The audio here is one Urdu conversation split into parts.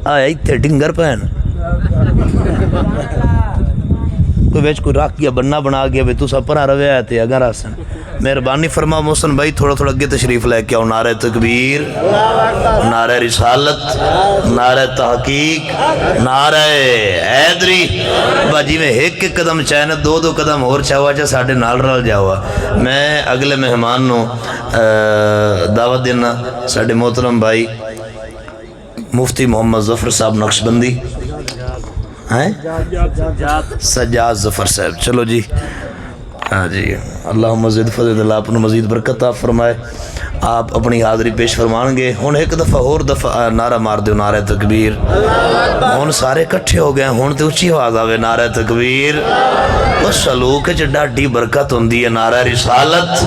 آیا اتنے ڈنگر پہن کوئی بیچ کوئی راک کیا بننا بنا گیا بھئی تو سب پر روے آئے تھے اگر آسن مہربانی فرما محسن بھائی تھوڑا تھوڑا اگے تشریف لے کے آؤ نعرہ تکبیر نعرہ رسالت نعرہ تحقیق نعرہ حیدری باجی میں ایک ایک قدم چاہے نا دو دو قدم اور چاہوا چاہے ساڑھے نال رل جاوا میں اگلے مہمان نو دعوت دینا ساڑھے محترم بھائی مفتی محمد ظفر صاحب نقشبندی سجاد ظفر صاحب چلو جی ہاں جی اللہ مزید فضل اللہ اپنا مزید برکت آپ فرمائے آپ اپنی حاضری پیش فرمان گے ہون ایک دفعہ اور دفعہ نعرہ مار دیو نعرہ تکبیر ہون سارے کٹھے ہو گئے ہون تے اچھی آواز آوے نعرہ تکبیر اس سلوک چ ڈاڈی برکت ہوندی ہے نعرہ رسالت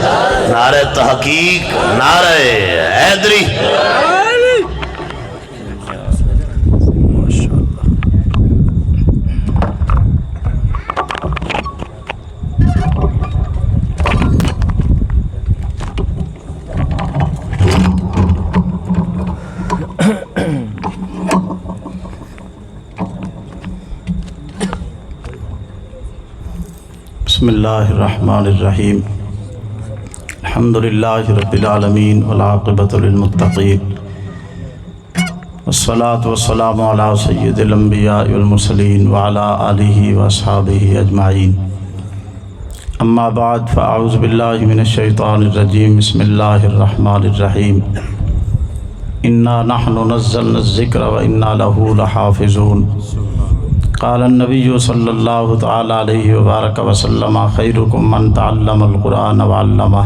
نعرہ تحقیق نعرہ حیدری بسم اللہ الرحمن الرحیم الحمدللہ رب العالمین والعاقبۃ للمتقین والصلاة والسلام علی سید الانبیاء والمرسلین وعلی آلہ واصحابہ اجمعین اما بعد فاعوذ باللہ من الشیطان الرجیم بسم اللہ الرحمن الرحیم انا نحن نزلنا الذکر وانا لہ لحافظون قال النبی صلی اللہ تعالی علیہ وبارک وسلم خیرکم من تعلم القرآن وعلمہ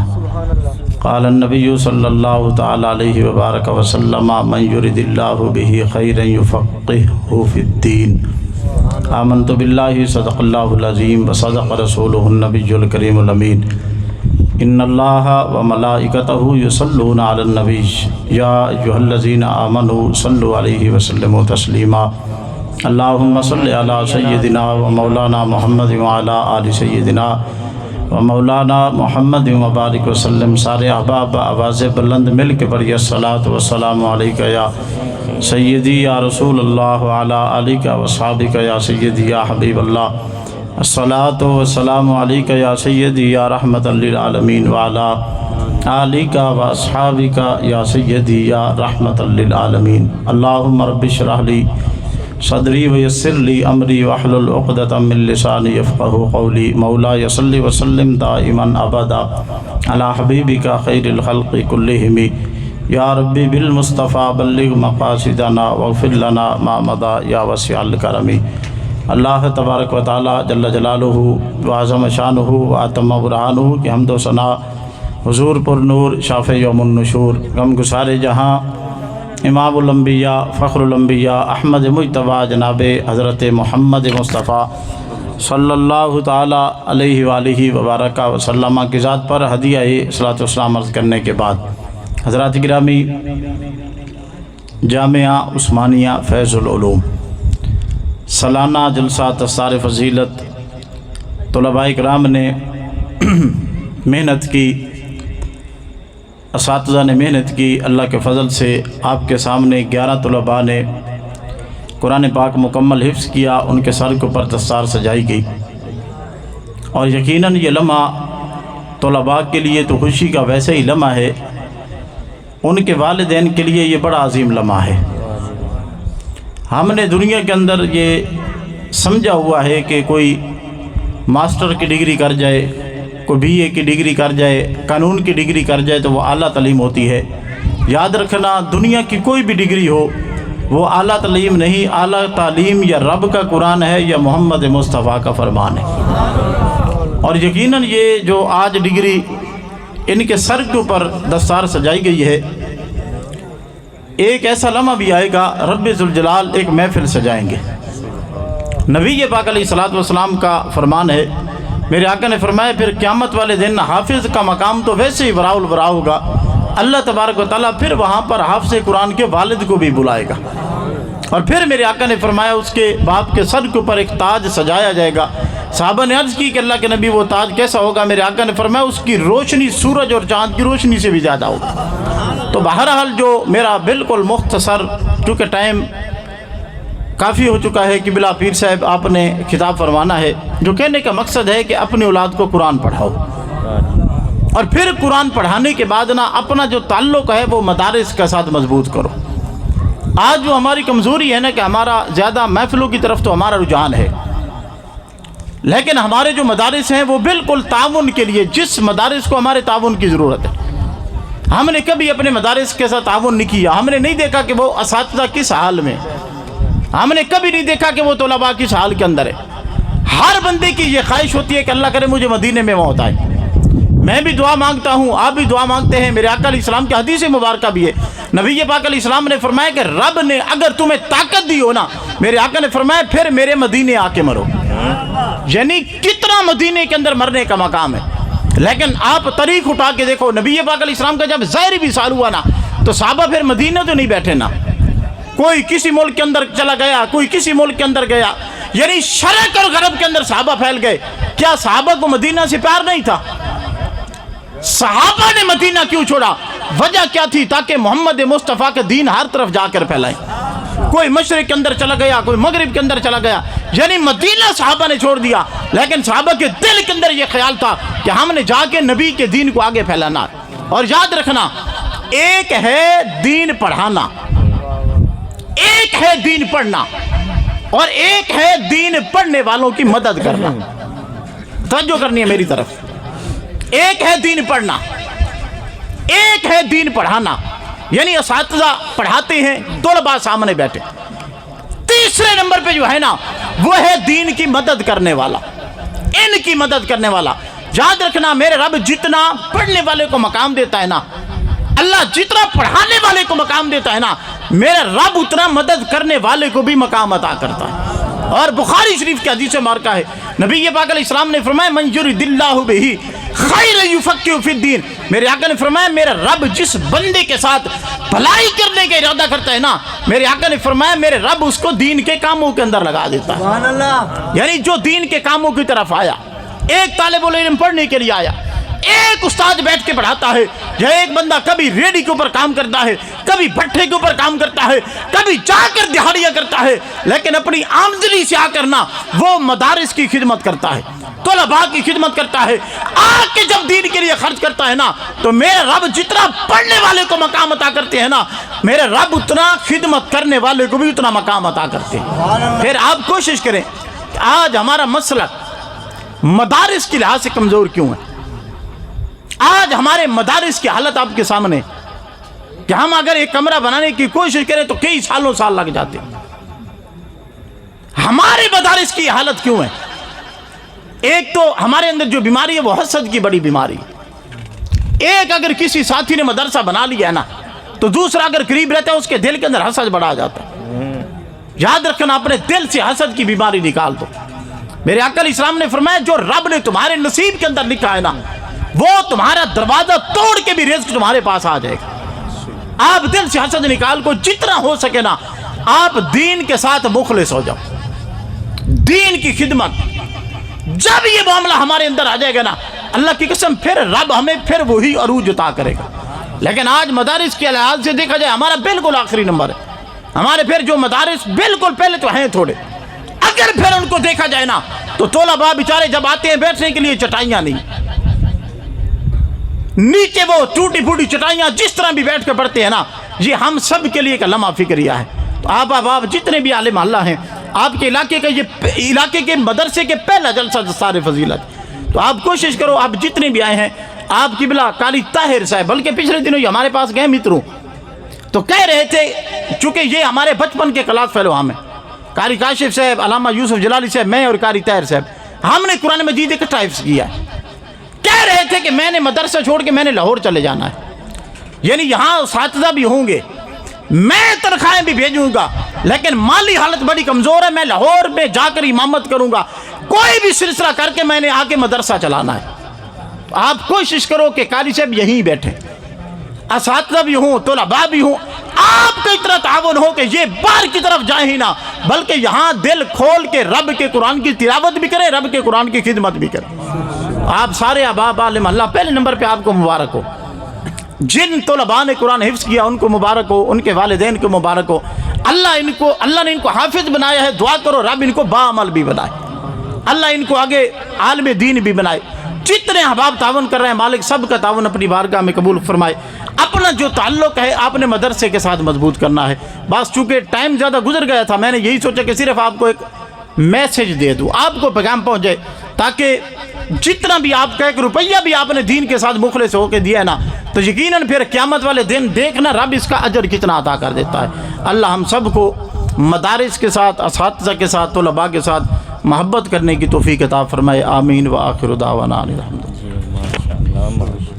قال النبی صلی اللہ تعالی علیہ وبارک وسلم من یرد اللہ بہ خیرا یفقہہ فی الدین آمنت باللہ صدق اللہ العظیم وصدق رسولہ النبی الکریم الامین ان اللہ وملائکتہ یصلون علی النبی یا ایہا الذین آمنوا صلوا علیہ وسلموا تسلیما اللہم صلی علی سیدنا و مولانا محمد وعلی آل سیدنا و مولانا محمد وبارک وسلم سارے احباب آواز بلند مل کے پڑھیے الصلاۃ والسلام علیکہ یا سیدی یا رسول اللہ وعلی آلک و صحابک یا سیدی یا حبیب اللہ الصلاۃ والسلام علیکہ یا سیدی یا رحمت للعالمین وعلی آلک و اصحابک یا سیدی یا رحمت للعالمین اللہم رب اشرح لی صدری ویسر لی امری واحلل عقدۃ من لسانی یفقہوا قولی مولایا صلی وسلم دائما ابدا علی حبیبک خیر الخلق کلہم یا ربی بالمصطفیٰ بلغ مقاصدنا واغفر لنا ما مضی یا وسیع الکرم اللہ تبارک و تعالی جل جلالہ وعظم شانہ واتم برہانہ کی حمد و ثنا حضور پر نور شافع یوم النشور غم گسار جہاں امام الانبیاء فخر الانبیاء احمد مجتبیٰ جناب حضرت محمد مصطفیٰ صلی اللہ تعالی علیہ وآلہ وبارک وسلم کی ذات پر ہدیہ صلاۃ والسلام عرض کرنے کے بعد حضرات گرامی جامعہ عثمانیہ فیض العلوم سالانہ جلسہ تستار فضیلت طلباء کرام نے محنت کی اساتذہ نے محنت کی اللہ کے فضل سے آپ کے سامنے 11 طلباء نے قرآن پاک مکمل حفظ کیا ان کے سر کے اوپر دستار سجائی گئی اور یقیناً یہ لمحہ طلباء کے لیے تو خوشی کا ویسے ہی لمحہ ہے ان کے والدین کے لیے یہ بڑا عظیم لمحہ ہے ہم نے دنیا کے اندر یہ سمجھا ہوا ہے کہ کوئی ماسٹر کی ڈگری کر جائے کوئی بی اے کی ڈگری کر جائے قانون کی ڈگری کر جائے تو وہ اعلیٰ تعلیم ہوتی ہے یاد رکھنا دنیا کی کوئی بھی ڈگری ہو وہ اعلیٰ تعلیم نہیں اعلیٰ تعلیم یا رب کا قرآن ہے یا محمد مصطفیٰ کا فرمان ہے اور یقیناً یہ جو آج ڈگری ان کے سر کے اوپر دستار سجائی گئی ہے ایک ایسا لمحہ بھی آئے گا رب ذوالجلال ایک محفل سجائیں گے نبی پاک علیہ الصلوۃ والسلام کا فرمان ہے میرے آقا نے فرمایا پھر قیامت والے دن حافظ کا مقام تو ویسے ہی وراء الورا ہوگا اللہ تبارک و تعالیٰ پھر وہاں پر حافظ قرآن کے والد کو بھی بلائے گا اور پھر میرے آقا نے فرمایا اس کے باپ کے سر کے اوپر ایک تاج سجایا جائے گا صحابہ نے عرض کی کہ اللہ کے نبی وہ تاج کیسا ہوگا میرے آقا نے فرمایا اس کی روشنی سورج اور چاند کی روشنی سے بھی زیادہ ہوگا تو بہرحال جو میرا بالکل مختصر کیونکہ ٹائم کافی ہو چکا ہے کہ بلا پیر صاحب آپ نے خطاب فرمانا ہے، جو کہنے کا مقصد ہے کہ اپنی اولاد کو قرآن پڑھاؤ، اور پھر قرآن پڑھانے کے بعد نا اپنا جو تعلق ہے وہ مدارس کے ساتھ مضبوط کرو۔ آج جو ہماری کمزوری ہے نا کہ ہمارا زیادہ محفلوں کی طرف تو ہمارا رجحان ہے، لیکن ہمارے جو مدارس ہیں وہ بالکل تعاون کے لیے، جس مدارس کو ہمارے تعاون کی ضرورت ہے، ہم نے کبھی اپنے مدارس کے ساتھ تعاون نہیں کیا۔ ہم نے نہیں دیکھا کہ وہ اساتذہ کس حال میں، ہم نے کبھی نہیں دیکھا کہ وہ طلباء کس حال کے اندر ہے۔ ہر بندے کی یہ خواہش ہوتی ہے کہ اللہ کرے مجھے مدینے میں موت آئے۔ میں بھی دعا مانگتا ہوں، آپ بھی دعا مانگتے ہیں، میرے آقا علیہ السلام کی حدیث مبارکہ بھی ہے، نبی پاک علیہ السلام نے فرمایا کہ رب نے اگر تمہیں طاقت دی ہو نا، میرے آقا نے فرمایا پھر میرے مدینے آ کے مرو۔ یعنی کتنا مدینے کے اندر مرنے کا مقام ہے۔ لیکن آپ تاریخ اٹھا کے دیکھو، نبی پاک علیہ السلام کا جب ظاہری وصال ہوا نا تو صحابہ پھر مدینے تو نہیں بیٹھے نا، کوئی کسی ملک کے اندر چلا گیا، کوئی کسی ملک کے اندر گیا، یعنی شرق اور غرب کے اندر صحابہ پھیل گئے۔ کیا صحابہ کو مدینہ سے پیار نہیں تھا؟ صحابہ نے مدینہ کیوں چھوڑا؟ وجہ کیا تھی؟ تاکہ محمد مصطفیٰ کے دین ہر طرف جا کر پھیلائیں۔ کوئی مشرق کے اندر چلا گیا، کوئی مغرب کے اندر چلا گیا، یعنی مدینہ صحابہ نے چھوڑ دیا، لیکن صحابہ کے دل کے اندر یہ خیال تھا کہ ہم نے جا کے نبی کے دین کو آگے پھیلانا۔ اور یاد رکھنا، ایک ہے دین پڑھانا، ایک ہے دین پڑھنا، اور ایک ہے دین پڑھنے والوں کی مدد کرنا۔ توجہ کرنی ہے میری طرف۔ ایک ہے دین پڑھنا، ایک ہے دین پڑھانا، یعنی اساتذہ پڑھاتے ہیں، طلباء سامنے بیٹھے۔ تیسرے نمبر پہ جو ہے نا وہ ہے دین کی مدد کرنے والا، ان کی مدد کرنے والا۔ یاد رکھنا، میرے رب جتنا پڑھنے والے کو مقام دیتا ہے نا، اللہ جتنا پڑھانے والے کو مقام دیتا ہے نا، میرا رب اتنا مدد کرنے والے کو بھی مقام عطا کرتا ہے۔ اور بخاری شریف کی حدیث مبارکہ ہے، نبی پاک علیہ السلام نے فرمایا من یرد اللہ بہ خیر یفقہہ فی الدین۔ میرے آقا نے فرمایا میرا رب جس بندے کے ساتھ بھلائی کرنے کا ارادہ کرتا ہے نا، میرے آقا نے فرمایا میرے رب اس کو دین کے کاموں کے اندر لگا دیتا ہے۔ سبحان اللہ۔ یعنی جو دین کے کاموں کی طرف آیا، ایک طالب العلم پڑھنے کے لیے آیا، ایک استاد بیٹھ کے پڑھاتا ہے، یا ایک بندہ کبھی ریڈی کے اوپر کام کرتا ہے، کبھی بھٹھے کے اوپر کام کرتا ہے، کبھی جا کر دہاڑیاں کرتا ہے، لیکن اپنی آمدنی سے آ کرنا وہ مدارس کی خدمت کرتا ہے، طلباء کی خدمت کرتا ہے، آ کے جب دین کے لیے خرچ کرتا ہے نا، تو میرے رب جتنا پڑھنے والے کو مقام عطا کرتے ہیں نا، میرے رب اتنا خدمت کرنے والے کو بھی اتنا مقام عطا کرتے ہیں۔ پھر آپ کوشش کریں، آج ہمارا مسلک مدارس کے لحاظ سے کمزور کیوں ہے؟ آج ہمارے مدارس کی حالت آپ کے سامنے کہ ہم اگر ایک کمرہ بنانے کی کوشش کریں تو کئی سالوں سال لگ جاتے ہیں۔ ہمارے مدارس کی حالت کیوں ہے؟ ایک تو ہمارے اندر جو بیماری ہے وہ حسد کی بڑی بیماری ہے۔ ایک اگر کسی ساتھی نے مدرسہ بنا لیا ہے نا تو دوسرا اگر قریب رہتا ہے اس کے دل کے اندر حسد بڑھا جاتا ہے۔ یاد رکھنا، اپنے دل سے حسد کی بیماری نکال دو۔ میرے آقا علیہ السلام نے فرمایا جو رب نے تمہارے نصیب کے اندر لکھا ہے نا، وہ تمہارا دروازہ توڑ کے بھی رزق تمہارے پاس آ جائے گا۔ آپ دل سے حسد نکال کو، جتنا ہو سکے نا آپ دین کے ساتھ مخلص ہو جاؤ، دین کی خدمت۔ جب یہ معاملہ ہمارے اندر آ جائے گا نا، اللہ کی قسم پھر رب ہمیں پھر وہی عروج عطا کرے گا۔ لیکن آج مدارس کے لحاظ سے دیکھا جائے ہمارا بالکل آخری نمبر ہے۔ ہمارے پھر جو مدارس بالکل پہلے تو ہیں تھوڑے، اگر پھر ان کو دیکھا جائے نا تو طلباء بیچارے جب آتے ہیں بیٹھنے کے لیے چٹائیاں نہیں، نیچے وہ ٹوٹی پھوٹی چٹائیاں جس طرح بھی بیٹھ کے پڑھتے ہیں نا، یہ ہم سب کے لیے ایک لمحہ فکریہ ہے۔ تو آپ جتنے بھی عالم اللہ ہیں، آپ کے علاقے کا یہ علاقے کے مدرسے کے پہلا جلسہ دستار فضیلت، تو آپ کوشش کرو، آپ جتنے بھی آئے ہیں، آپ قبلہ قاری طاہر صاحب بلکہ پچھلے دنوں یہ ہمارے پاس گئے متروں تو کہہ رہے تھے، چونکہ یہ ہمارے بچپن کے کلاس فیلو ہم ہیں، قاری کاشف صاحب، علامہ یوسف جلالی صاحب، میں اور قاری طاہر صاحب، ہم نے قرآن مجید اکٹھا حفظ کیا ہے۔ کہہ رہے تھے کہ میں نے مدرسہ چھوڑ کے میں نے لاہور چلے جانا ہے، یعنی یہاں اساتذہ بھی ہوں گے، میں تنخواہیں بھی بھیجوں گا، لیکن مالی حالت بڑی کمزور ہے، میں لاہور میں جا کر امامت کروں گا، کوئی بھی سلسلہ کر کے میں نے آ کے مدرسہ چلانا ہے۔ تو آپ کوشش کرو کہ قاری صاحب یہیں بیٹھیں، اساتذہ بھی ہوں، طلباء بھی ہوں، آپ کا اتنا تعاون ہو کہ یہ باہر کی طرف جائیں ہی نہ، بلکہ یہاں دل کھول کے رب کے قرآن کی تلاوت بھی کریں، رب کے قرآن کی خدمت بھی کریں۔ آپ سارے احباب عالم اللہ، پہلے نمبر پہ آپ کو مبارک ہو۔ جن طلباء نے قرآن حفظ کیا ان کو مبارک ہو، ان کے والدین کو مبارک ہو۔ اللہ نے ان کو حافظ بنایا ہے، دعا کرو رب ان کو باعمل بھی بنائے، اللہ ان کو آگے عالم دین بھی بنائے۔ جتنے احباب تعاون کر رہے ہیں مالک سب کا تعاون اپنی بارگاہ میں قبول فرمائے۔ اپنا جو تعلق ہے آپ نے مدرسے کے ساتھ مضبوط کرنا ہے۔ بس چونکہ ٹائم زیادہ گزر گیا تھا، میں نے یہی سوچا کہ صرف آپ کو ایک میسج دے دوں، آپ کو پیغام پہنچ جائے، تاکہ جتنا بھی آپ کا ایک روپیہ بھی آپ نے دین کے ساتھ مخلص ہو کے دیا ہے نا، تو یقیناً پھر قیامت والے دن دیکھنا رب اس کا اجر کتنا عطا کر دیتا ہے۔ اللہ ہم سب کو مدارس کے ساتھ، اساتذہ کے ساتھ، طلباء کے ساتھ محبت کرنے کی توفیق عطا فرمائے۔ آمین و آخر دعوانا الحمدللہ۔